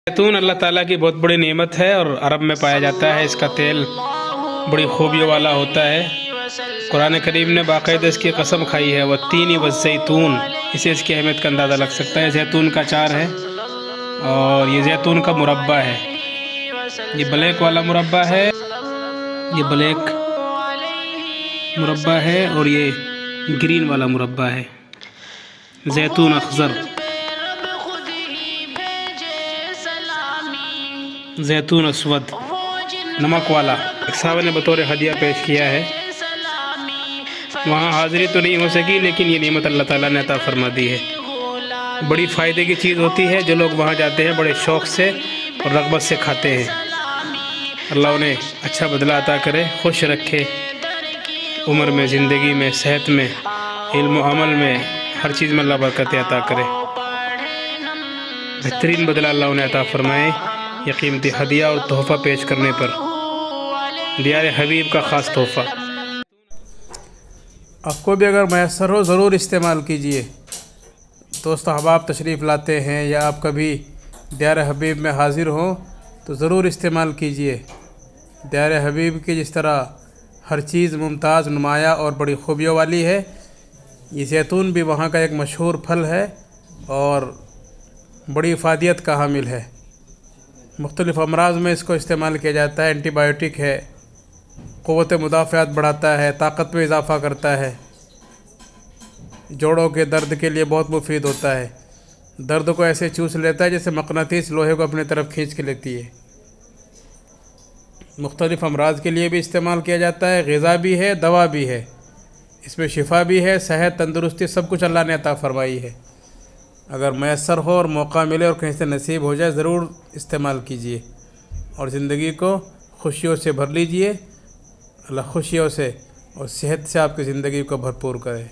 जैतून अल्लाह ताला की बहुत बड़ी नेमत है और अरब में पाया जाता है। इसका तेल बड़ी खूबियों वाला होता है। कुरान करीम ने बाकायदा इसकी कसम खाई है, वह तीन व जैतून। इसे इसकी अहमियत का अंदाज़ा लग सकता है। जैतून का अचार है और ये जैतून का मुरब्बा है। ये ब्लैक वाला मुरब्बा है, ये ब्लैक मुरब्बा है और ये ग्रीन वाला मुरब्बा है। जैतून अखज़र, जैतून अस्वद नमक वाला। एक साहब ने बतौर हदिया पेश किया है। वहाँ हाज़िरी तो नहीं हो सकी, लेकिन ये नेमत अल्लाह ताला ने अता फरमा दी है। बड़ी फ़ायदे की चीज़ होती है। जो लोग वहाँ जाते हैं बड़े शौक़ से और रग़बत से खाते हैं। अल्लाह उन्हें अच्छा बदला अता करे, खुश रखे, उम्र में, ज़िंदगी में, सेहत में, इल्म अमल में, हर चीज़ में अल्लाह बरकत अता करे। बेहतरीन बदला अल्लाह उन्हें अता फरमाए। ये कीमती हदिया और तोहफ़ा पेश करने पर दियार हबीब का ख़ास तोहफ़ा। आपको भी अगर मैसर हो ज़रूर इस्तेमाल कीजिए। दोस्त अहबाब तशरीफ़ लाते हैं या आप कभी दियार हबीब में हाज़िर हों तो ज़रूर इस्तेमाल कीजिए। दियार हबीब की जिस तरह हर चीज़ मुमताज़, नुमाया और बड़ी खूबियों वाली है, ये जैतून भी वहाँ का एक मशहूर फल है और बड़ी इफ़ादियत का हामिल है। मुख्तलिफ़ अमराज़ में इसको इस्तेमाल किया जाता है। एंटीबायोटिक है, क़ुव्वत मुदाफ़ात बढ़ाता है, ताकत में इजाफ़ा करता है, जोड़ों के दर्द के लिए बहुत मुफीद होता है। दर्द को ऐसे चूस लेता है जैसे मक़नातीस लोहे को अपनी तरफ खींच के लेती है। मुख्तलिफ़ अमराज़ के लिए भी इस्तेमाल किया जाता है। ग़िज़ा भी है, दवा भी है, इसमें शिफा भी है, सेहत, तंदुरुस्ती सब कुछ अल्लाह ने अता फरमाई है। अगर मैसर हो और मौका मिले और कहीं से नसीब हो जाए, ज़रूर इस्तेमाल कीजिए और ज़िंदगी को खुशियों से भर लीजिए। अल्लाह खुशियों से और सेहत से आपकी ज़िंदगी को भरपूर करे।